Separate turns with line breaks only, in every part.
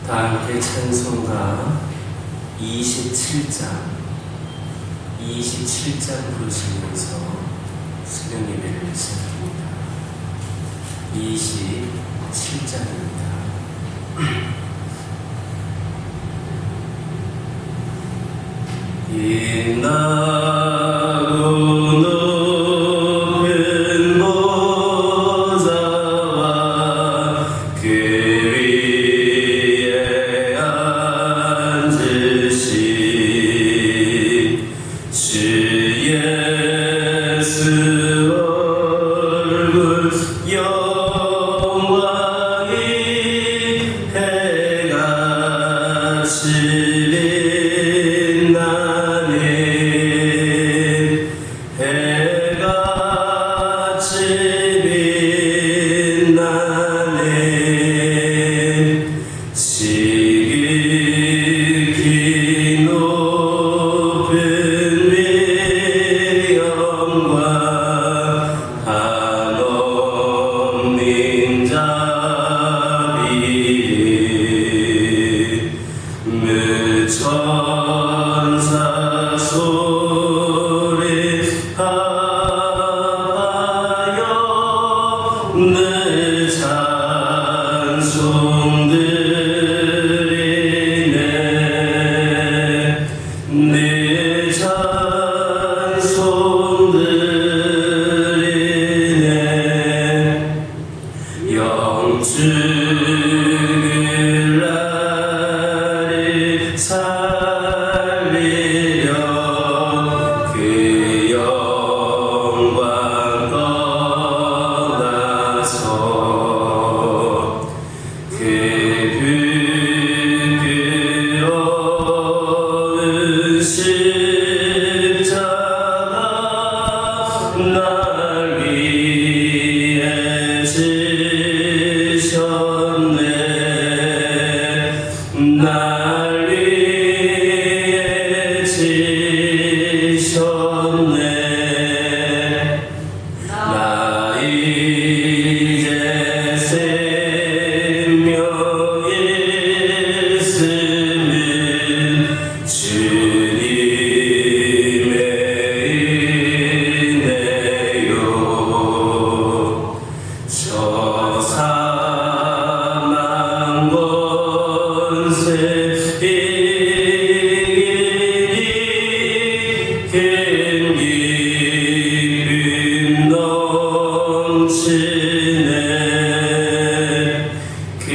다 함께 찬송가 27장 부르시면서 수련 예배를 시작합니다. 27장입니다. 빛나고 높은 보좌와 그 위에 앉으신 주 예수 얼굴 영광이 해같이 지극히 높은 위엄과 한없는 자비를 무천사 소리하여 늘 찬송드리네 늘 찬송드리네 영주를 나를 살리려 그 영광 떠나서 그 부끄러운 십자가 날 위해 지셨네 날 위해 지셨네 나 이제 생명이 있음은 주님의 은혜요 저 사망 권세 이기니 큰 기쁨 넘치네 큰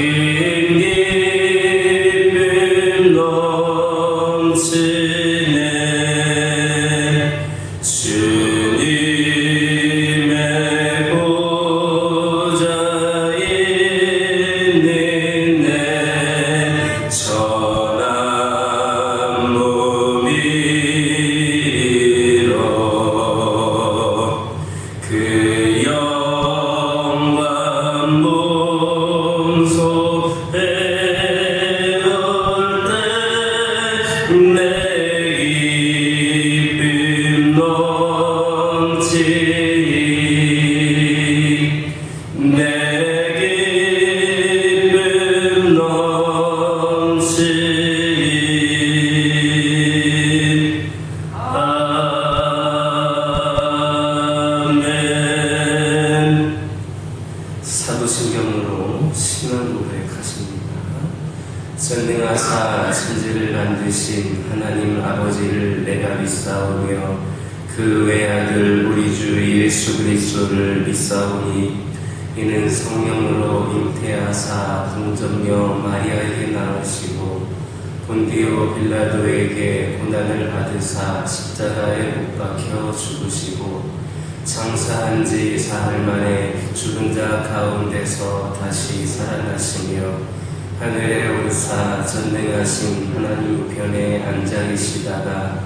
기쁨 넘치네 주님의 보좌에 있는 내 천한 몸이로 그 영광 몸소에 넣을 때 내 기쁨 넘치니 내 기쁨 넘치니 아멘. 사도신경으로 신앙 고백하십니다. 전능하사 천지를 만드신 하나님 아버지를 내가 믿사오며 그 외아들 우리 주 예수 그리스도를 믿사오니 이는 성령으로 잉태하사 동정녀 마리아에게 낳으시고 본디오 빌라도에게 고난을 받으사 십자가에 못 박혀 죽으시고 장사한 지 사흘 만에 죽은 자 가운데서 다시 살아나시며 하늘에 오르사 전능하신 하나님 우편에 앉아 계시다가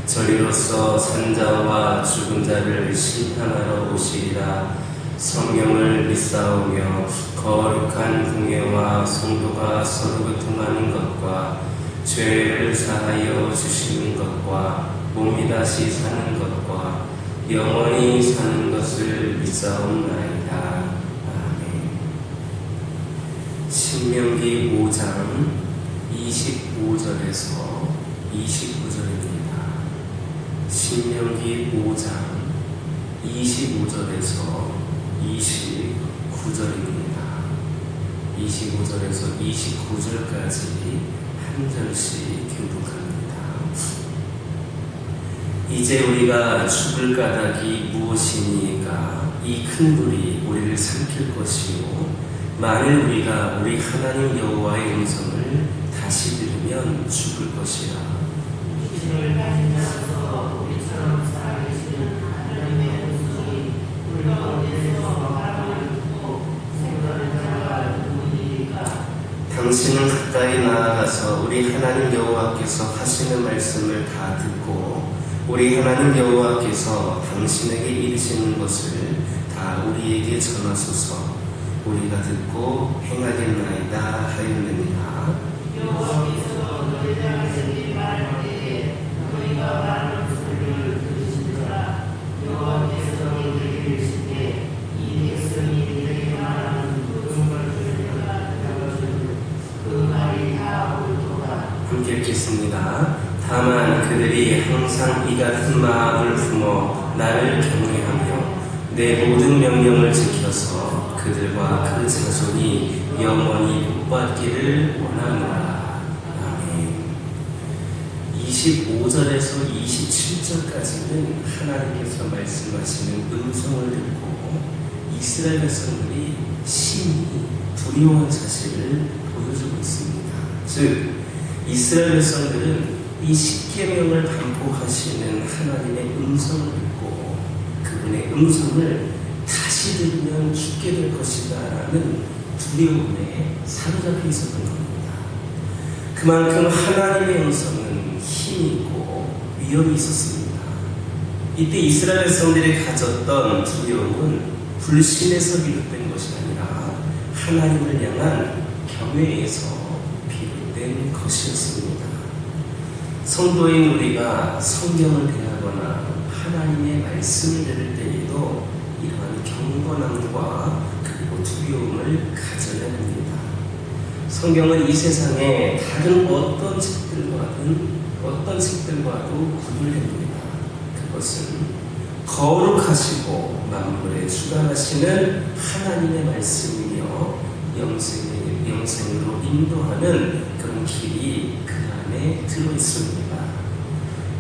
저리로서 산자와 죽은 자를 심판하러 오시리라. 성령을 믿사오며 거룩한 공예와 성도가 서로 교통하는 것과 죄를 사하여 주시는 것과 몸이 다시 사는 것과 영원히 사는 것을 믿사옵나이다. 아멘. 신명기 5장 25절에서 29절입니다. 신명기 5장 25절에서 29절입니다. 25절에서 29절까지 한 절씩 교독합니다. 이제 우리가 죽을 까닭이 무엇이니까 이 큰 불이 우리를 삼킬 것이요 만일 우리가 우리 하나님 여호와의 음성을 다시 들으면 죽을 것이라.
이스라엘 가진 자로서 우리처럼 살아계시는 하나님의 음성이 우리 가운데서 바람을 듣고 생각하는 자가 누구니까?
당신은 가까이 나아가서 우리 하나님 여호와께서 하시는 말씀을 다 듣고 우리 하나님 여호와께서 당신에게 이르시는 것을 다 우리에게 전하소서. 우리가 듣고 행하겠나이다 하였느니라.
여호와께서 너희들에게 말할 때에 너희가 말하는 소리를 들으시더라. 여호와께서 너희에게 이르시되 이 백성이 너희에게 말하는 그 말을 내가 들어주는 그 말이 다 옳도다.
함께 읽겠습니다. 다만 그들이 항상 이 같은 마음을 품어 나를 경외하며 내 모든 명령을 지켜서 그들과 그 자손이 영원히 복받기를 원하노라. 아멘. 25절에서 27절까지는 하나님께서 말씀하시는 음성을 듣고 이스라엘 백성들이 심히 두려운 사실을 보여주고 있습니다. 즉 이스라엘 백성들은 이 십계명을 반복하시는 하나님의 음성을 듣고 그분의 음성을 다시 들으면 죽게 될 것이다 라는 두려움에 사로잡혀 있었던 겁니다. 그만큼 하나님의 음성은 힘이 있고 위험이 있었습니다. 이때 이스라엘 백성들이 가졌던 두려움은 불신에서 비롯된 것이 아니라 하나님을 향한 경외에서 비롯된 것이었습니다. 성도인 우리가 성경을 대하거나 하나님의 말씀을 들을 때에도 이러한 경건함과 그리고 두려움을 가져야 합니다. 성경은 이 세상에 다른 어떤 책들과도 구분됩니다. 그것은 거룩하시고 만물에 주관하시는 하나님의 말씀이며 영생으로 인도하는 그런 길이 그 안에 들어있습니다.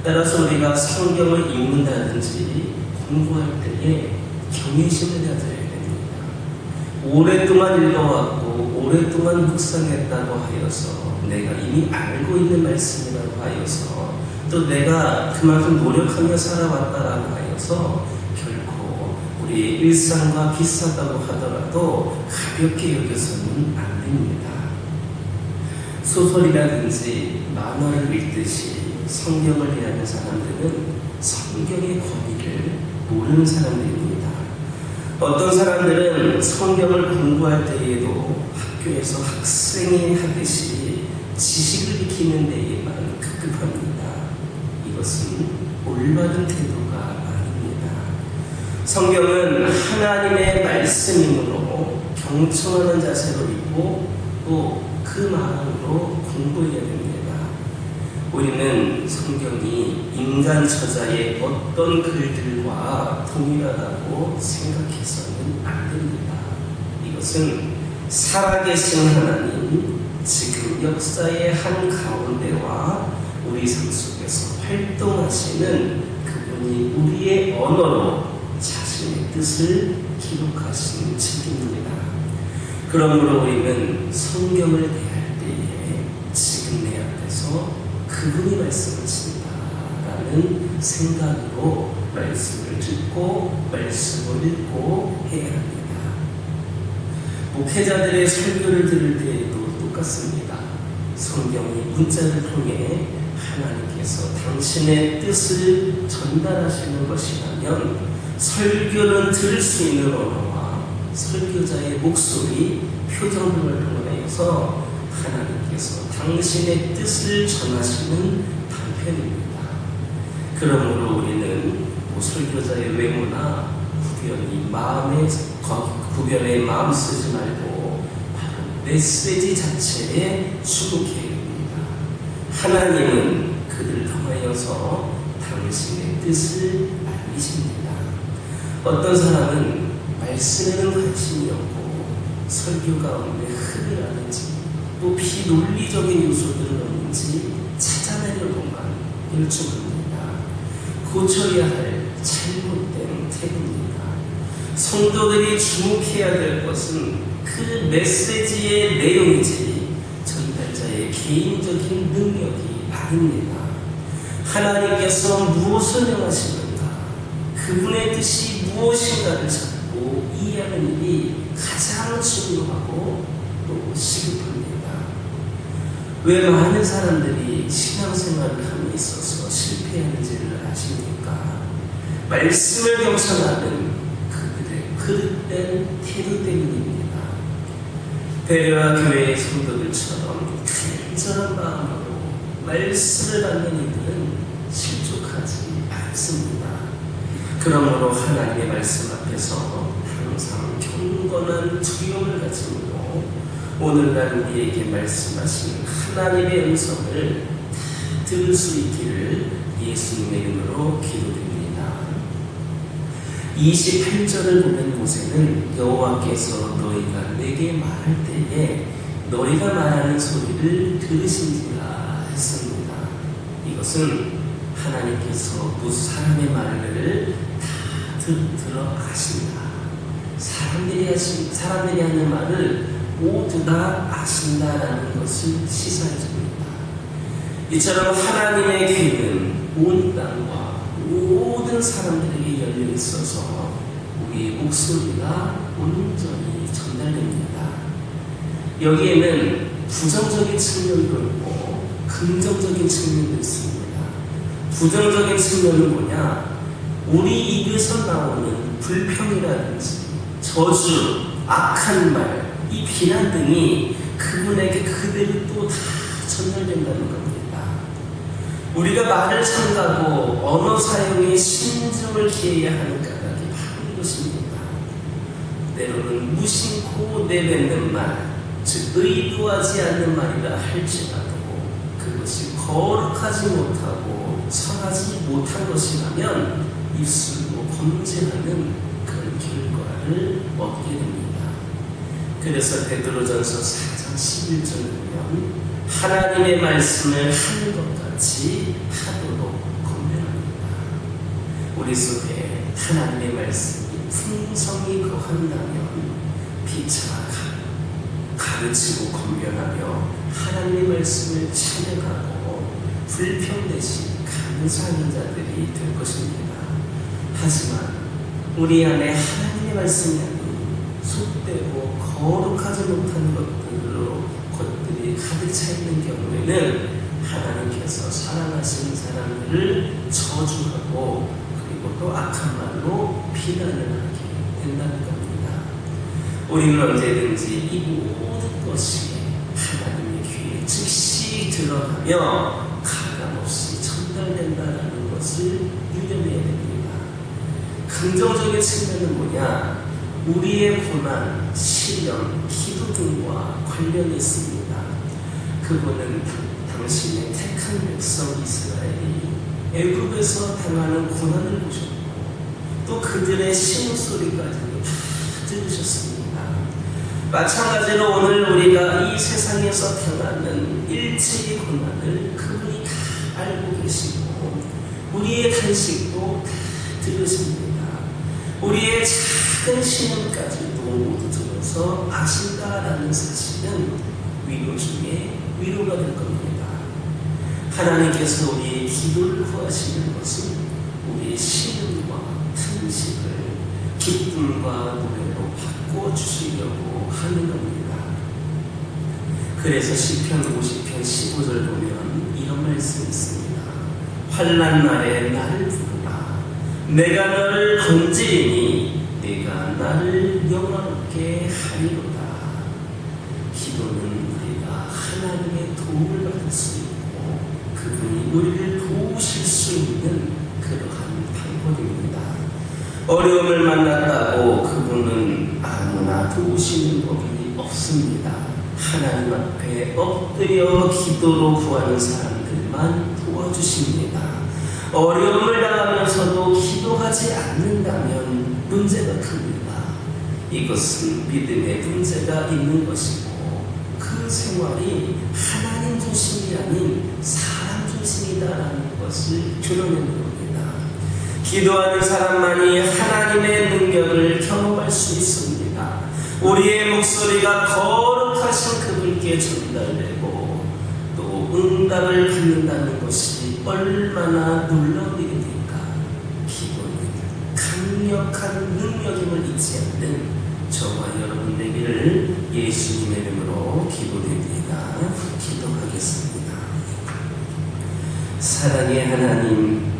따라서 우리가 성경을 읽는다든지 공부할 때에 경외심을 가져야 됩니다. 오랫동안 읽어왔고 오랫동안 묵상했다고 하여서 내가 이미 알고 있는 말씀이라고 하여서 또 내가 그만큼 노력하며 살아왔다라고 하여서 결코 우리의 일상과 비슷하다고 하더라도 가볍게 여겨서는 안 됩니다. 소설이라든지 만화를 읽듯이 성경을 대하는 사람들은 성경의 권위를 모르는 사람들입니다. 어떤 사람들은 성경을 공부할 때에도 학교에서 학생이 하듯이 지식을 익히는 데에만 급급합니다. 이것은 올바른 태도가 아닙니다. 성경은 하나님의 말씀이므로 경청하는 자세로 읽고 또 그 마음으로 공부해야 됩니다. 우리는 성경이 인간 저자의 어떤 글들과 동일하다고 생각해서는 안 됩니다. 이것은 살아계신 하나님, 지금 역사의 한 가운데와 우리 삶 속에서 활동하시는 그분이 우리의 언어로 자신의 뜻을 기록하신 책입니다. 그러므로 우리는 성경을 대할 때에 지금 내 앞에서 그분이 말씀하신다라는 생각으로 말씀을 듣고 말씀을 읽고 해야 합니다. 목회자들의 설교를 들을 때에도 똑같습니다. 성경이 문자를 통해 하나님께서 당신의 뜻을 전달하시는 것이라면 설교는 들을 수 있는 언어와 설교자의 목소리, 표정 등을 통하여서 하나님께서 당신의 뜻을 전하시는 단편입니다. 그러므로 우리는 설교자의 외모나 구별의 마음 쓰지 말고 바로 메시지 자체에 주목해야 됩니다. 하나님은 그들을 통하여서 당신의 뜻을 알리십니다. 어떤 사람은 말씀에는 관심이 없고 설교 가운데 흡을 하는지 또 비논리적인 요소들은 없는지 찾아내려고만 열중합니다. 고쳐야 할 잘못된 태도입니다. 성도들이 주목해야 될 것은 그 메시지의 내용이지 전달자의 개인적인 능력이 아닙니다. 하나님께서 무엇을 명하시는가, 그분의 뜻이 무엇인가를 찾고 이해하는 일이 가장 중요하고 또 시급합니다. 왜 많은 사람들이 신앙생활을 함에 있어서 실패하는지를 아십니까? 말씀을 경청하는 그들의 그릇된 태도 때문입니다. 배려와 교회의 성도들처럼 간절한 마음으로 말씀을 받는 이들은 실족하지 않습니다. 그러므로 하나님의 말씀 앞에서 항상 경건한 두려움을 가지므로 오늘날 우리에게 말씀하신 하나님의 음성을 들을 수 있기를 예수님의 이름으로 기도드립니다. 28절을 보는 곳에는 여호와께서 너희가 내게 말할 때에 너희가 말하는 소리를 들으신지라 했습니다. 이것은 하나님께서 무슨 사람의 말을 다 들어 아신다. 사람들이 하는 말을 모두 다 아신다라는 것을 시사해 줍니다. 이처럼 하나님의 귀는 온 땅과 모든 사람들에게 열려 있어서 우리의 목소리가 온전히 전달됩니다. 여기에는 부정적인 측면도 있고 긍정적인 측면도 있습니다. 부정적인 측면은 뭐냐? 우리 입에서 나오는 불평이라든지 저주, 악한 말, 이 비난 등이 그분에게 그대로 또 다 전달된다는 겁니다. 우리가 말을 삼가고 언어 사용에 신중을 기해야 하는 까닭이 바로 이것입니다. 때로는 무심코 내뱉는 말, 즉 의도하지 않는 말이라 할지라도 그것이 거룩하지 못하고 선하지 못한 것이라면 입술로 범죄하는 그런 결과를 얻게 됩니다. 그래서 베드로전서 4장 11절을 보면 하나님의 말씀을 하는 것 같이 하도록 권면합니다. 우리 속에 하나님의 말씀이 풍성히 거한다면 피차 가르치고 권면하며 하나님의 말씀을 찬양하고 불평 대신 감사하는 자들이 될 것입니다. 하지만 우리 안에 하나님의 말씀이 아닌 속되고 거룩하지 못한 것들이 가득 차 있는 경우에는 하나님께서 사랑하시는 사람들을 저주하고 그리고 또 악한 말로 비난을 하게 된다는 겁니다. 우리는 언제든지 이 모든 것이 하나님의 귀에 즉시 들어가며 가감없이 전달된다는 것을 유념해야 됩니다. 긍정적인 측면은 뭐냐? 우리의 고난, 시련, 기도 등과 관련이 있습니다. 그분은 당신의 택한 백성 이스라엘이 애굽에서 당하는 고난을 보셨고 또 그들의 신음소리까지도 다 들으셨습니다. 마찬가지로 오늘 우리가 이 세상에서 당하는 일체의 고난을 그분이 다 알고 계시고 우리의 탄식도 다 들으십니다. 우리의 작은 신음까지도 모두 들어서 아신다라는 사실은 위로 중에 위로가 될 겁니다. 하나님께서 우리의 기도를 구하시는 것은 우리의 신음과 탄식을 기쁨과 노래로 바꿔주시려고 하는 겁니다. 그래서 시편 50편 15절 보면 이런 말씀이 있습니다. 환난 날에 나를 부르라. 내가 너를 건지리니 내가 나를 영화롭게 하리로다. 기도는 우리가 하나님의 도움을 받을 수 있고 그분이 우리를 도우실 수 있는 그러한 방법입니다. 어려움을 만났다고 그분은 아무나 도우시는 법이 없습니다. 하나님 앞에 엎드려 기도로 구하는 사람들 자들만 도와주십니다. 어려움을 당하면서도 기도하지 않는다면 문제가 큽니다. 이것은 믿음의 문제가 있는 것이고 그 생활이 하나님 중심이 아닌 사람 중심이다라는 것을 드러내는 겁니다. 기도하는 사람만이 하나님의 능력을 경험할 수 있습니다. 우리의 목소리가 거룩하신 그분께 전달되고 또 응답을 받는다는 것이 얼마나 놀라운 일입니까? 기도는 강력한 능력임을 잊지 않는 저와 여러분 되기를 예수님의 이름으로 기도드립니다. 기도하겠습니다. 사랑의 하나님,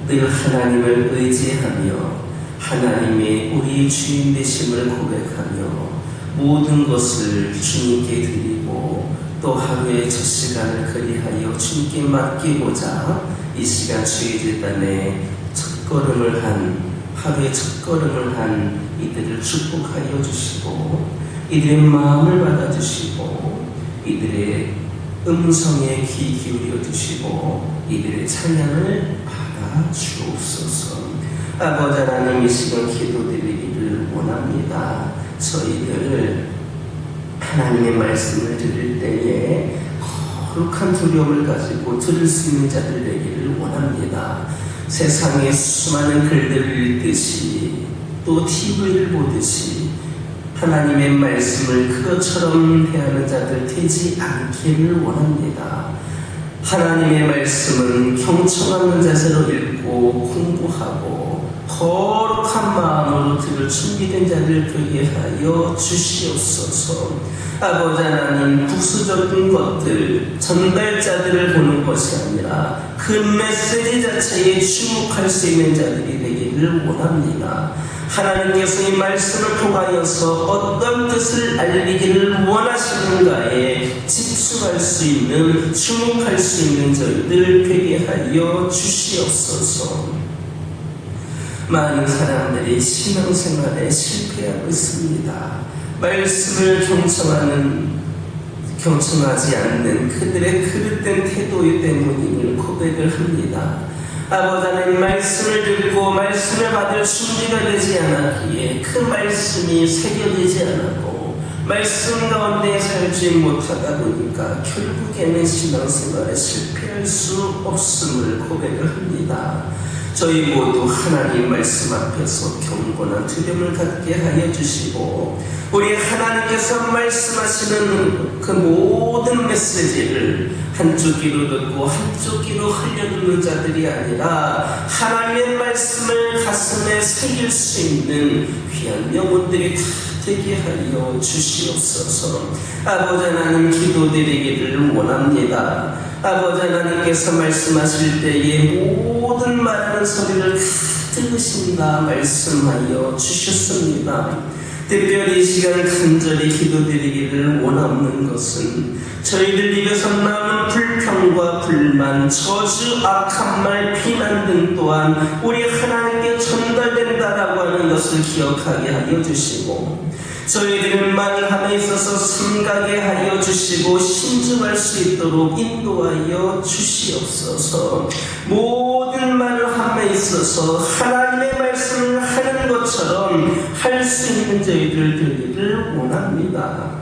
늘 하나님을 의지하며 하나님의 우리 주인 되심을 고백하며 모든 것을 주님께 드리고 또 하루의 첫 시간을 그리하여 주님께 맡기고자 이 시간 주의 재단에 하루의 첫걸음을 한 이들을 축복하여 주시고 이들의 마음을 받아주시고 이들의 음성에 귀 기울여 주시고 이들의 찬양을 받아 주옵소서. 아버지 하나님, 이 시간 기도드리기를 원합니다. 저희들 하나님의 말씀을 들을 때에 거룩한 두려움을 가지고 들을 수 있는 자들 되기를 원합니다. 세상에 수많은 글들을 읽듯이 또 TV를 보듯이 하나님의 말씀을 그것처럼 대하는 자들 되지 않기를 원합니다. 하나님의 말씀은 경청하는 자세로 읽고 공부하고 거룩한 마음으로 들을 준비된 자들 되게 하여 주시옵소서. 아버지 하나님, 부수적인 것들, 전달자들을 보는 것이 아니라 그 메시지 자체에 주목할 수 있는 자들이 되기를 원합니다. 하나님께서 이 말씀을 통하여서 어떤 뜻을 알리기를 원하시는가에 집중할 수 있는, 주목할 수 있는 저희들 되게 하여 주시옵소서. 많은 사람들이 신앙생활에 실패하고 있습니다. 말씀을 경청하지 않는 그들의 그릇된 태도 때문임을 고백을 합니다. 아버지 하나님, 말씀을 듣고 말씀을 받을 준비가 되지 않았기에 그 말씀이 새겨지지 않았고 말씀 가운데 살지 못하다 보니까 결국에는 신앙생활에 실패할 수 없음을 고백을 합니다. 저희 모두 하나님 말씀 앞에서 경건한 두려움을 갖게 하여 주시고 우리 하나님께서 말씀하시는 그 모든 메시지를 한쪽 귀로 듣고 한쪽 귀로 흘려듣는 자들이 아니라 하나님의 말씀을 가슴에 새길 수 있는 귀한 영혼들이 다 되게 하여 주시옵소서. 아버지 하나님, 기도드리기를 원합니다. 아버지 하나님께서 말씀하실 때에 모든 말하는 소리를 다 들으신다 말씀하여 주셨습니다. 특별히 이 시간 간절히 기도드리기를 원하는 것은 저희들 입에서 나오는 불평과 불만, 저주, 악한 말, 비난 등 또한 우리 하나님께 전달된다라고 하는 것을 기억하게 하여 주시고 저희들은 말함에 있어서 생각하게 하여 주시고 신중할 수 있도록 인도하여 주시옵소서. 모든 말함에 있어서 하나님의 말씀을 하는 것처럼 할 수 있는 저희들 되기를 원합니다.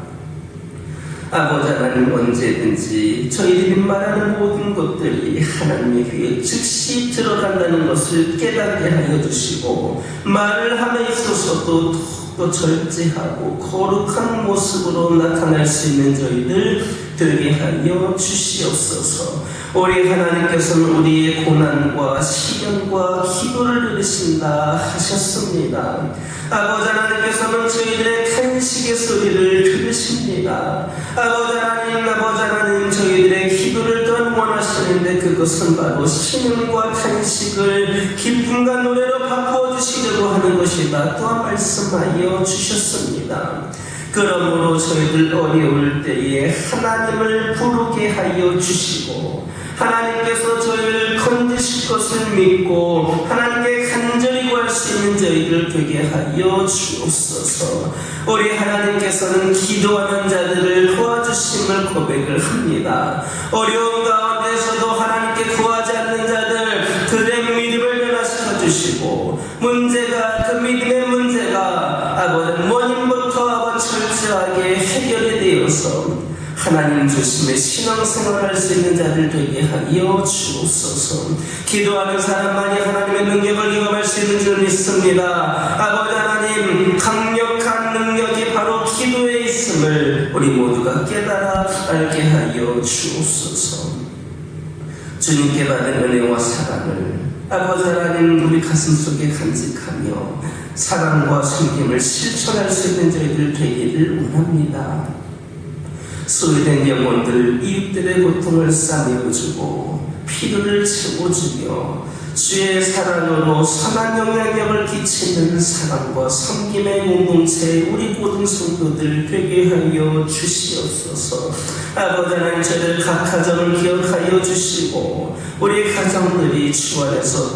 아버지 하나님, 언제든지 저희들이 말하는 모든 것들이 하나님의 귀에 즉시 들어간다는 것을 깨닫게 하여 주시고 말을 함에 있어서도 또 절제하고 거룩한 모습으로 나타날 수 있는 저희들 되게 하여 주시옵소서. 우리 하나님께서는 우리의 고난과 시련과 기도를 들으신다 하셨습니다. 아버지 하나님께서는 저희들의 탄식의 소리를 들으십니다. 아버지 하나님, 저희들의 기도를 또한 원하시는데 그것은 바로 신음과 탄식을 기쁨과 노래로 바꾸어 주시려고 하는 것이다 또한 말씀하여 주셨습니다. 그러므로 저희들 어려울 때에 하나님을 부르게 하여 주시고 하나님께서 저희를 건지실 것을 믿고 하나님께 간절히 구할 수 있는 저희들 되게 하여 주옵소서. 우리 하나님께서는 기도하는 자들을 도와주심을 고백을 합니다. 어려운 가운데서도 원만하게 해결이 되어서 하나님 중심의 신앙생활을 할 수 있는 자들 되게 하여 주옵소서. 기도하는 사람만이 하나님의 능력을 경험할 수 있는 줄 믿습니다. 아버지 하나님, 강력한 능력이 바로 기도에 있음을 우리 모두가 깨달아 알게 하여 주옵소서. 주님께 받은 은혜와 사랑을 아버지 하나님 우리 가슴속에 간직하며 사랑과 섬김을 실천할 수 있는 저희들 되기를 원합니다. 소외된 영혼들, 이웃들의 고통을 싸매어주고 필요를 채워주며 주의 사랑으로 선한 영향력을 끼치는 사랑과 섬김의 공동체 우리 모든 성도들 되게 하여 주시옵소서. 아버지 하나님, 저희들 각 가정을 기억하여 주시고 우리 가정들이 주 안에서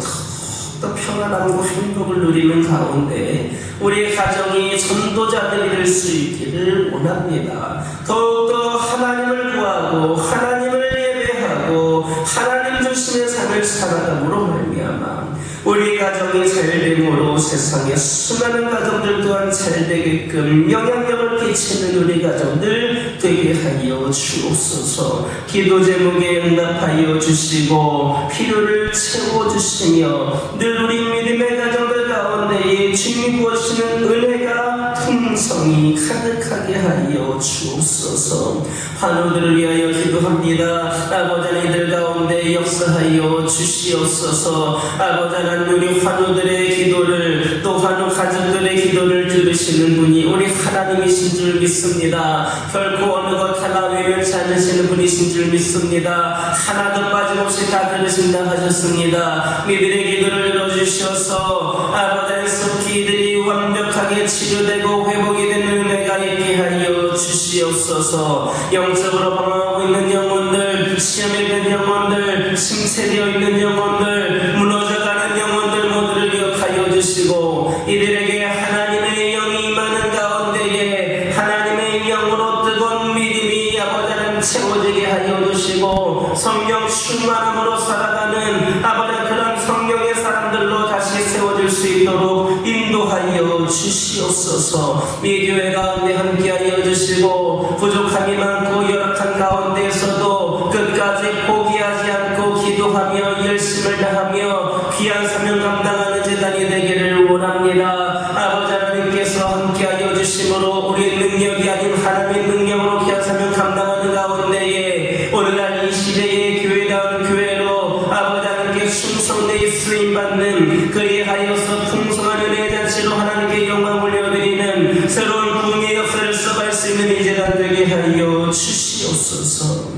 더 평안함과 행복을 누리는 가운데 우리 가정이 전도자들이 될 수 있기를 원합니다. 더욱더 하나님을 구하고 하나님을 예배하고 하나님 중심의 삶을 살아감으로 말미암아 우리 가정이 잘됨으로 세상의 수많은 가정들 또한 잘되게끔 영향력을 끼치는 우리 가정들 되게 하여 주옵소서. 기도 제목에 응답하여 주시고 필요를 채워주시며 늘 우리 믿음의 가정들 가운데에 주님이 부어주시는 은혜가 풍성히 가득하게 하여 주옵소서. 환우들을 위하여 기도합니다. 아버지 하나님, 이들 가운데 역사하여 주시옵소서. 아버지 하나님, 우리 환우들의 기도를 또 환우 가족들의 기도를 들으시는 분이 우리 하나님이신 줄 믿습니다. 결코 어느 것 하나 외면치 않으시는 분이신 줄 믿습니다. 하나도 빠짐없이 다 들으신다 하셨습니다. 이들의 기도를 들어주셔서 아버지 하나님, 속히 이들이 완벽하게 치료되고 회복이 되는 은혜가 있게 하여 주시옵소서. 영적으로 방황하고 있는 영혼들, 시험에 있는 영혼들, 침체되어 있는 영혼들, 무너져가는 영혼들 모두를 기억하여 주시고 이들에게 하나님의 영이 임하는 가운데에 하나님의 영으로 뜨거운 믿음이 아버지 하나님 채워지게 하여 주시고 성령 충만함으로 살아가는 아버지 그런 성령의 사람들로 다시 세워질 수 있도록 인도하여 주시옵소서. 이 교회 가운데 함께하여 주시고 부족함이 많고 열악한 가운데에서도 끝까지 포기하지 않고 기도하며 열심을 다하며 귀한 사명 감당하는 제단이 되기를 원합니다. 아버지 하나님께서 함께하여 주심으로 우리 능력이 아닌 하나님의 능력으로 귀한 사명 감당하는 가운데에 오늘날 이 시대의 교회다운 교회로 아버지 하나님께 충성되이 쓰임받는 그리하여서 풍성한 은혜의 잔치로 하나님께 영광 올려드리는 새로운 부흥의 역사를 써갈 수 있는 이 제단 되게 하여 주시옵소서.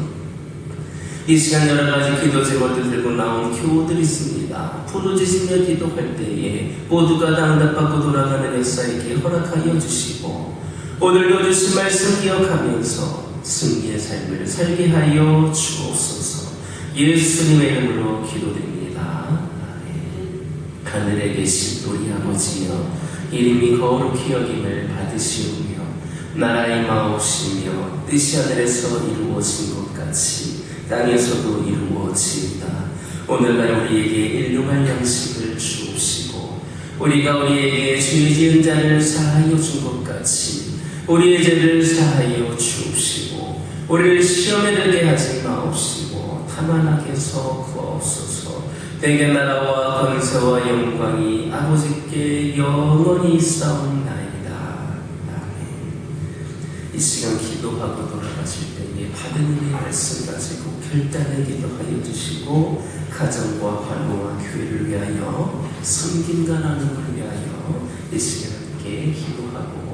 이 시간 여러 가지 기도 제목들 들고 나온 교우들이 있습니다. 부르짖으며 기도할 때에 모두가 다 응답받고 돌아가는 역사에게 허락하여 주시고 오늘도 주신 말씀 기억하면서 승리의 삶을 살게 하여 주옵소서. 예수님의 이름으로 기도드립니다. 아멘. 하늘에 계신 우리 아버지여, 이름이 거룩히 여김을 받으시오며 나라의 마옵시며 뜻이 하늘에서 이루어진 것 같이 땅에서도 이루어지이다. 오늘날 우리에게 일용할 양식을 주옵시고 우리가 우리에게 죄 지은 자를 사하여 준 것 같이 우리의 죄를 사하여 주옵시고 우리를 시험에 들게 하지 마옵시고 다만 악에서 구하옵소서. 대개 나라와 권세와 영광이 아버지께 영원히 있사옵나이다. 아멘. 이 시간 기도하고 돌아가실 때에 받은 은혜의 말씀 가지고 결단의 기도하여 주시고 가정과 환우와 교회를 위하여 섬김과 나눔을 위하여 이 시간 함께 기도하고